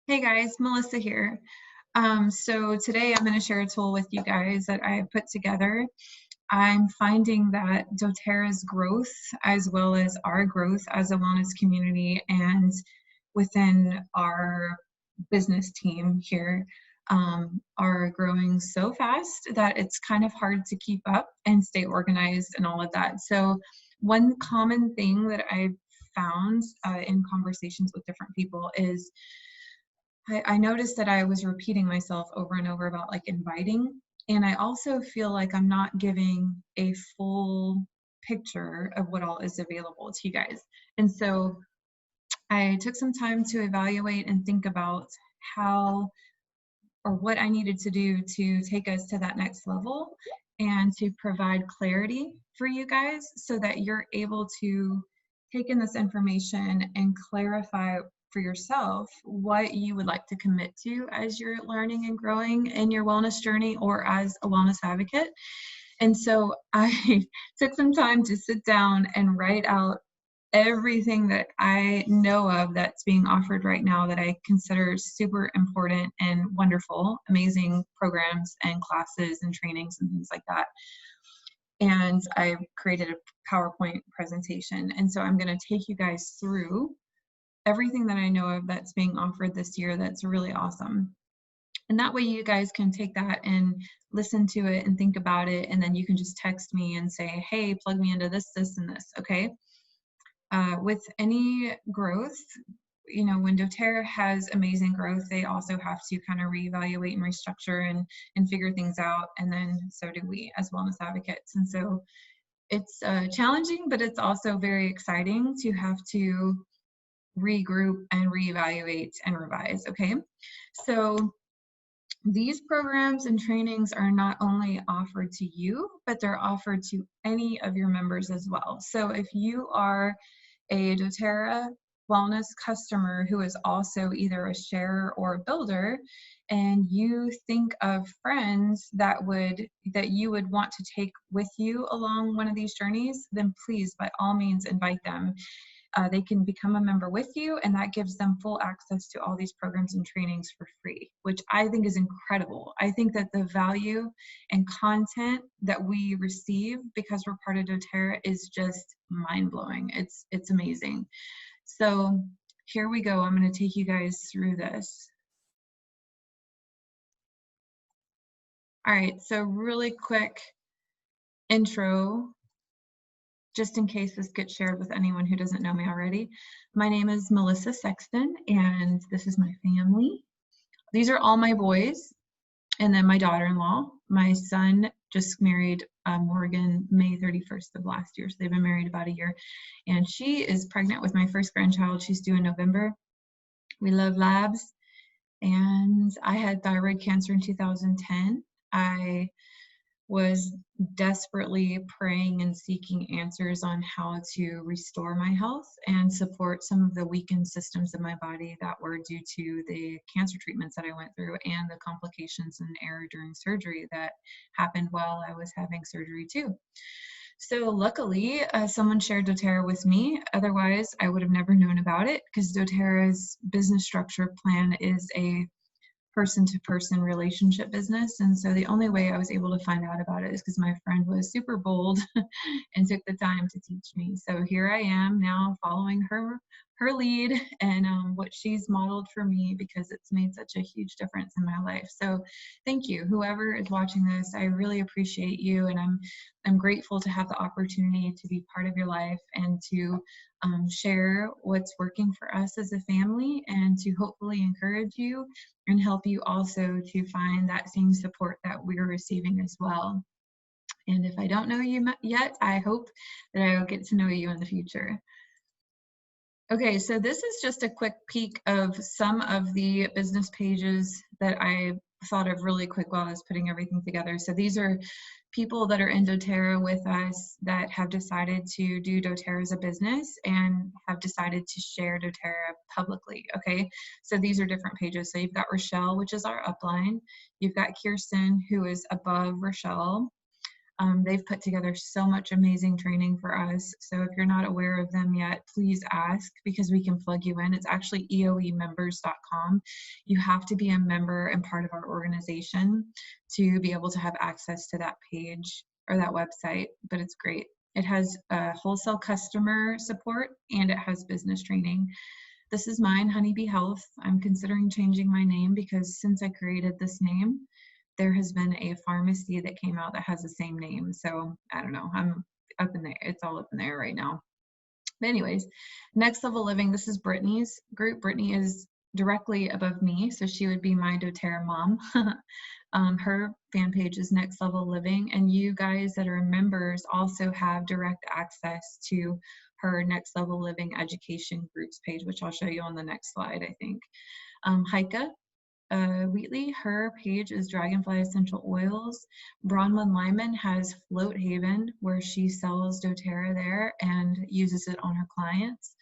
Hey guys, Melissa here. So today I'm going to share a tool with you guys that I put together. I'm finding that doTERRA's growth, as well as our growth as a wellness community and within our business team here, are growing so fast that it's kind of hard to keep up and stay organized and all of that. So one common thing that I've found in conversations with different people is I noticed that I was repeating myself over and over about like inviting. And I also feel like I'm not giving a full picture of what all is available to you guys. And so I took some time to evaluate and think about how or what I needed to do to take us to that next level and to provide clarity for you guys so that you're able to take in this information and clarify for yourself what you would like to commit to as you're learning and growing in your wellness journey or as a wellness advocate. And so I took some time to sit down and write out everything that I know of that's being offered right now that I consider super important and wonderful, amazing programs and classes and trainings and things like that. And I created a PowerPoint presentation. And so I'm going to take you guys through everything that I know of that's being offered this year that's really awesome. And that way you guys can take that and listen to it and think about it. And then you can just text me and say, hey, plug me into this, this, and this. Okay. With any growth, you know, when doTERRA has amazing growth, they also have to kind of reevaluate and restructure and figure things out. And then so do we as wellness advocates. And so it's challenging, but it's also very exciting to have to regroup and reevaluate and revise. Okay. So these programs and trainings are not only offered to you, but they're offered to any of your members as well. So if you are a doTERRA wellness customer who is also either a sharer or a builder, and you think of friends that you would want to take with you along one of these journeys, then please, by all means, invite them. They can become a member with you, and that gives them full access to all these programs and trainings for free, which I think is incredible. I think that the value and content that we receive because we're part of doTERRA is just mind-blowing. It's amazing. So here we go. I'm going to take you guys through this. All right, so really quick intro, just in case this gets shared with anyone who doesn't know me already. My name is Melissa Sexton, and this is my family. These are all my boys, and then my daughter-in-law. My son just married Morgan May 31st of last year, so they've been married about a year. And she is pregnant with my first grandchild. She's due in November. We love labs. And I had thyroid cancer in 2010. I was desperately praying and seeking answers on how to restore my health and support some of the weakened systems of my body that were due to the cancer treatments that I went through and the complications and error during surgery that happened while I was having surgery too. So luckily, someone shared doTERRA with me. Otherwise, I would have never known about it because doTERRA's business structure plan is a person-to-person relationship business. And so the only way I was able to find out about it is because my friend was super bold and took the time to teach me. So here I am now following her lead and what she's modeled for me, because it's made such a huge difference in my life. So thank you, whoever is watching this. I really appreciate you, and I'm grateful to have the opportunity to be part of your life and to share what's working for us as a family, and to hopefully encourage you and help you also to find that same support that we're receiving as well. And if I don't know you yet, I hope that I will get to know you in the future. Okay, so this is just a quick peek of some of the business pages that I thought of really quick while I was putting everything together. So these are people that are in doTERRA with us that have decided to do doTERRA as a business and have decided to share doTERRA publicly, okay? So these are different pages. So you've got Rochelle, which is our upline. You've got Kirsten, who is above Rochelle. They've put together so much amazing training for us. So if you're not aware of them yet, please ask because we can plug you in. It's actually eoemembers.com. You have to be a member and part of our organization to be able to have access to that page or that website, but it's great. It has wholesale customer support and it has business training. This is mine, Honeybee Health. I'm considering changing my name because since I created this name, there has been a pharmacy that came out that has the same name. So I don't know, I'm up in there. It's all up in there right now. But anyways, Next Level Living, this is Brittany's group. Brittany is directly above me, so she would be my doTERRA mom. Her fan page is Next Level Living, and you guys that are members also have direct access to her Next Level Living education groups page, which I'll show you on the next slide, I think. Heike Wheatley, her page is Dragonfly Essential Oils. Bronwyn Lyman has Float Haven, where she sells doTERRA there and uses it on her clients.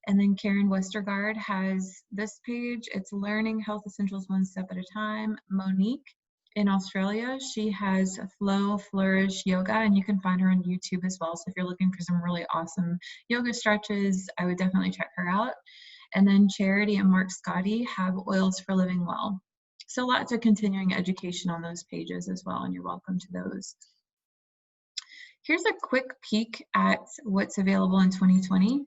And then Karen Westergaard has this page. It's Learning Health Essentials One Step at a Time. Monique in Australia, she has Flow Flourish Yoga, and you can find her on YouTube as well. So if you're looking for some really awesome yoga stretches, I would definitely check her out. And then Charity and Mark Scotty have Oils for Living Well. So lots of continuing education on those pages as well, and you're welcome to those. Here's a quick peek at what's available in 2020.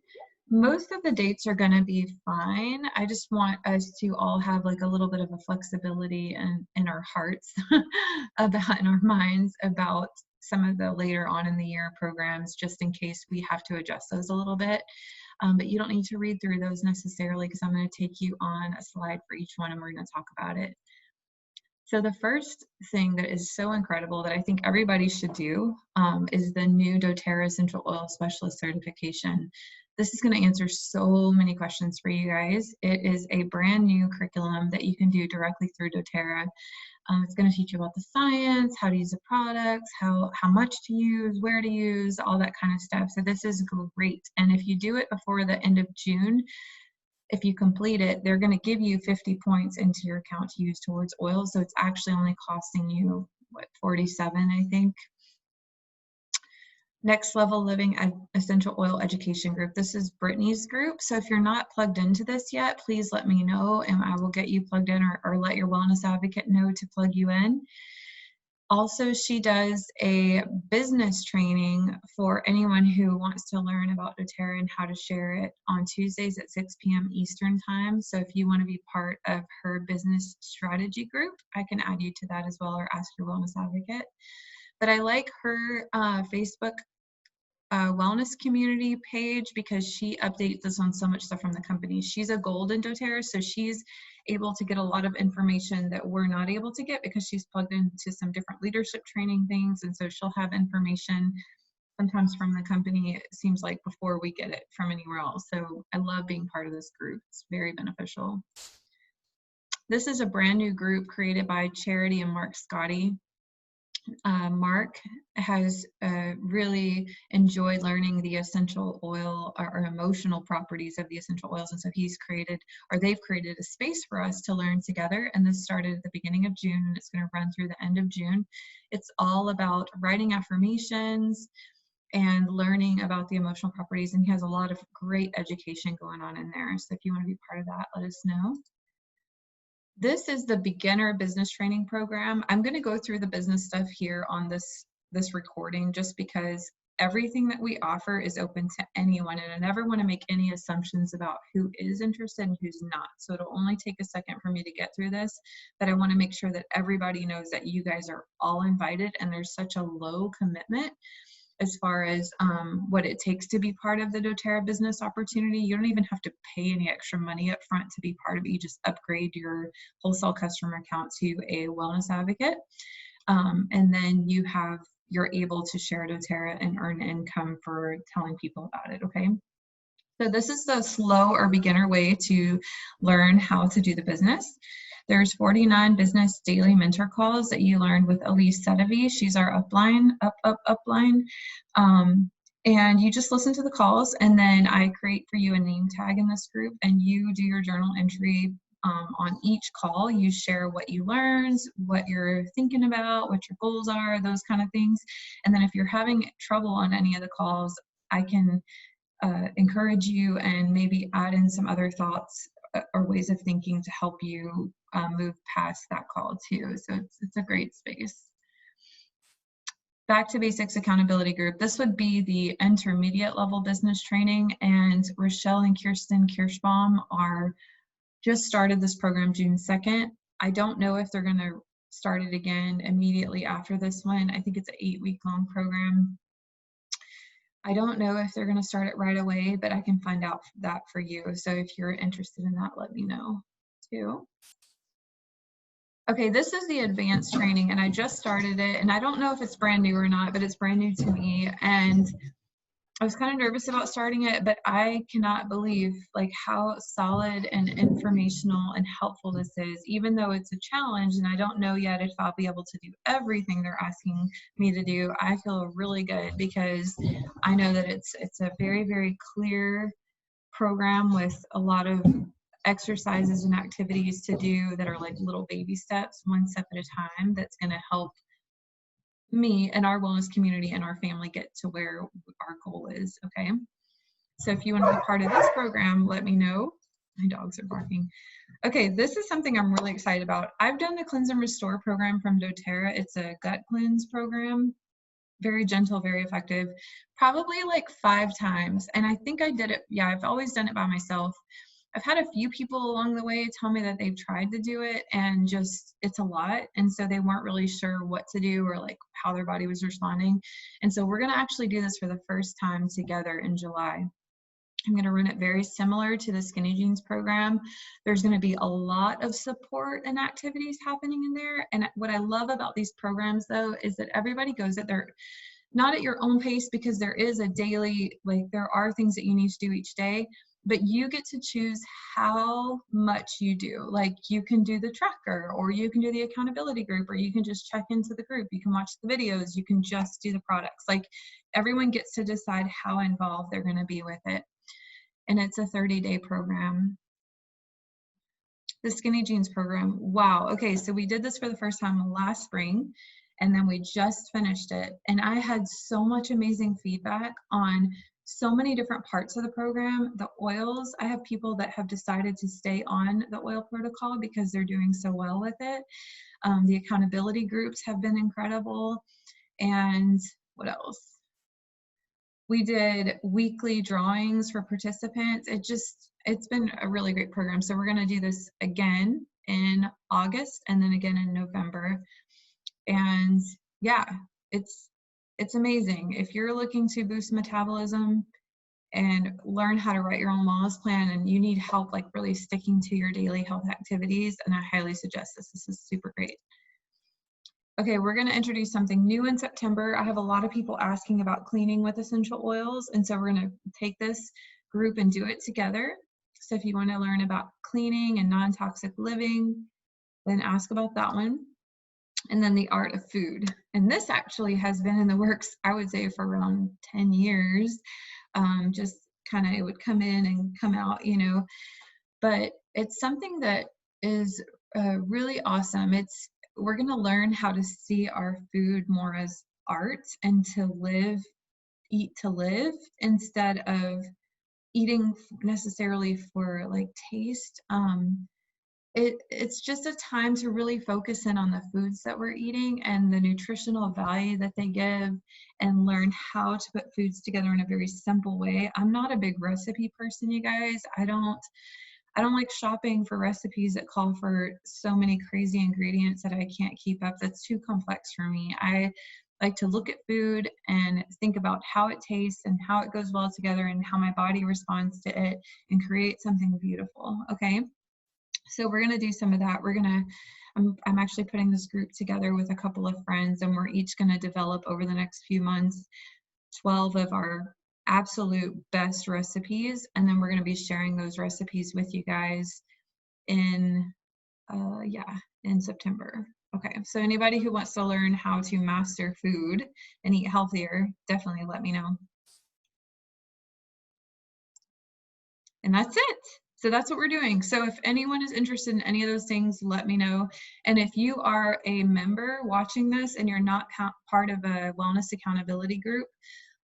Most of the dates are going to be fine. I just want us to all have like a little bit of a flexibility in our hearts, in our minds about some of the later on in the year programs, just in case we have to adjust those a little bit. But you don't need to read through those necessarily because I'm going to take you on a slide for each one and we're going to talk about it. So the first thing that is so incredible that I think everybody should do is the new doTERRA Essential Oil Specialist Certification. This is going to answer so many questions for you guys. It is a brand new curriculum that you can do directly through doTERRA. It's going to teach you about the science, how to use the products, how much to use, where to use, all that kind of stuff. So this is great. And if you do it before the end of June, if you complete it, they're going to give you 50 points into your account to use towards oil. So it's actually only costing you, what, 47, I think. Next Level Living Essential Oil Education Group. This is Brittany's group. So if you're not plugged into this yet, please let me know and I will get you plugged in or let your wellness advocate know to plug you in. Also, she does a business training for anyone who wants to learn about doTERRA and how to share it on Tuesdays at 6 p.m. Eastern time. So if you want to be part of her business strategy group, I can add you to that as well or ask your wellness advocate. But I like her Facebook wellness community page because she updates us on so much stuff from the company. She's a gold in doTERRA, so she's able to get a lot of information that we're not able to get because she's plugged into some different leadership training things, and so she'll have information sometimes from the company, it seems like, before we get it from anywhere else. So I love being part of this group. It's very beneficial. This is a brand new group created by Charity and Mark Scotty. Mark has really enjoyed learning the essential oil or emotional properties of the essential oils, and so he's created, or they've created, a space for us to learn together, and this started at the beginning of June and it's going to run through the end of June. It's all about writing affirmations and learning about the emotional properties, and he has a lot of great education going on in there. So if you want to be part of that, let us know. This is the beginner business training program. I'm going to go through the business stuff here on this recording just because everything that we offer is open to anyone, and I never want to make any assumptions about who is interested and who's not. So it'll only take a second for me to get through this, but I want to make sure that everybody knows that you guys are all invited and there's such a low commitment as far as what it takes to be part of the doTERRA business opportunity. You don't even have to pay any extra money up front to be part of it. You just upgrade your wholesale customer account to a wellness advocate. And then you're able to share doTERRA and earn income for telling people about it, okay? So this is the slow or beginner way to learn how to do the business. There's 49 business daily mentor calls that you learned with Elise Sedevy. She's our upline. And you just listen to the calls, and then I create for you a name tag in this group, and you do your journal entry on each call. You share what you learned, what you're thinking about, what your goals are, those kind of things. And then if you're having trouble on any of the calls, I can encourage you and maybe add in some other thoughts or ways of thinking to help you move past that call too. So it's a great space. Back to Basics Accountability Group. This would be the intermediate level business training, and Rochelle and Kirsten Kirschbaum are just started this program June 2nd. I don't know if they're going to start it again immediately after this one. I think it's an 8-week long program. I don't know if they're going to start it right away, but I can find out that for you. So if you're interested in that, let me know too. Okay, this is the advanced training, and I just started it, and I don't know if it's brand new or not, but it's brand new to me, and I was kind of nervous about starting it, but I cannot believe like how solid and informational and helpful this is, even though it's a challenge, and I don't know yet if I'll be able to do everything they're asking me to do. I feel really good because I know that it's a very, very clear program with a lot of exercises and activities to do that are like little baby steps, one step at a time, that's going to help me and our wellness community and our family get to where our goal is. Okay, so if you want to be part of this program, let me know. My dogs are barking. Okay, this is something I'm really excited about. I've done the Cleanse and Restore program from doTERRA. It's a gut cleanse program, very gentle, very effective, probably like 5 times. And I think I did it, yeah, I've always done it by myself. I've had a few people along the way tell me that they've tried to do it and just, it's a lot. And so they weren't really sure what to do or like how their body was responding. And so we're going to actually do this for the first time together in July. I'm going to run it very similar to the Skinny Jeans program. There's going to be a lot of support and activities happening in there. And what I love about these programs though, is that everybody goes at their, not at your own pace, because there is a daily, like there are things that you need to do each day, but you get to choose how much you do. Like you can do the tracker, or you can do the accountability group, or you can just check into the group. You can watch the videos, you can just do the products. Like everyone gets to decide how involved they're going to be with it. And it's a 30-day program. The Skinny Jeans program, wow. Okay, so we did this for the first time last spring, and then we just finished it. And I had so much amazing feedback on so many different parts of the program. The oils, I have people that have decided to stay on the oil protocol because they're doing so well with it. The accountability groups have been incredible. And what else? We did weekly drawings for participants. It's been a really great program. So we're going to do this again in August and then again in November. And yeah, it's amazing. If you're looking to boost metabolism and learn how to write your own wellness plan, and you need help like really sticking to your daily health activities, and I highly suggest this. This is super great. Okay, we're going to introduce something new in September. I have a lot of people asking about cleaning with essential oils, and so we're going to take this group and do it together. So if you want to learn about cleaning and non-toxic living, then ask about that one. And then the art of food. And this actually has been in the works, I would say, for around 10 years. Just kind of, it would come in and come out, you know, but it's something that is really awesome. We're going to learn how to see our food more as art and to eat to live instead of eating necessarily for like taste. It's just a time to really focus in on the foods that we're eating and the nutritional value that they give, and learn how to put foods together in a very simple way. I'm not a big recipe person, you guys. I don't like shopping for recipes that call for so many crazy ingredients that I can't keep up. That's too complex for me. I like to look at food and think about how it tastes and how it goes well together and how my body responds to it, and create something beautiful. Okay. So we're going to do some of that. I'm actually putting this group together with a couple of friends, and we're each going to develop over the next few months 12 of our absolute best recipes, and then we're going to be sharing those recipes with you guys in September. Okay, so anybody who wants to learn how to master food and eat healthier, definitely let me know. And that's it. So that's what we're doing. So if anyone is interested in any of those things, let me know. And if you are a member watching this and you're not part of a wellness accountability group,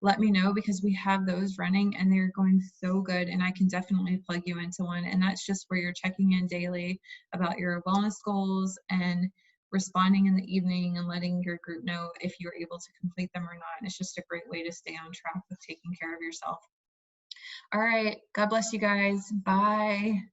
let me know, because we have those running and they're going so good, and I can definitely plug you into one. And that's just where you're checking in daily about your wellness goals and responding in the evening and letting your group know if you're able to complete them or not. And it's just a great way to stay on track with taking care of yourself. All right. God bless you guys. Bye.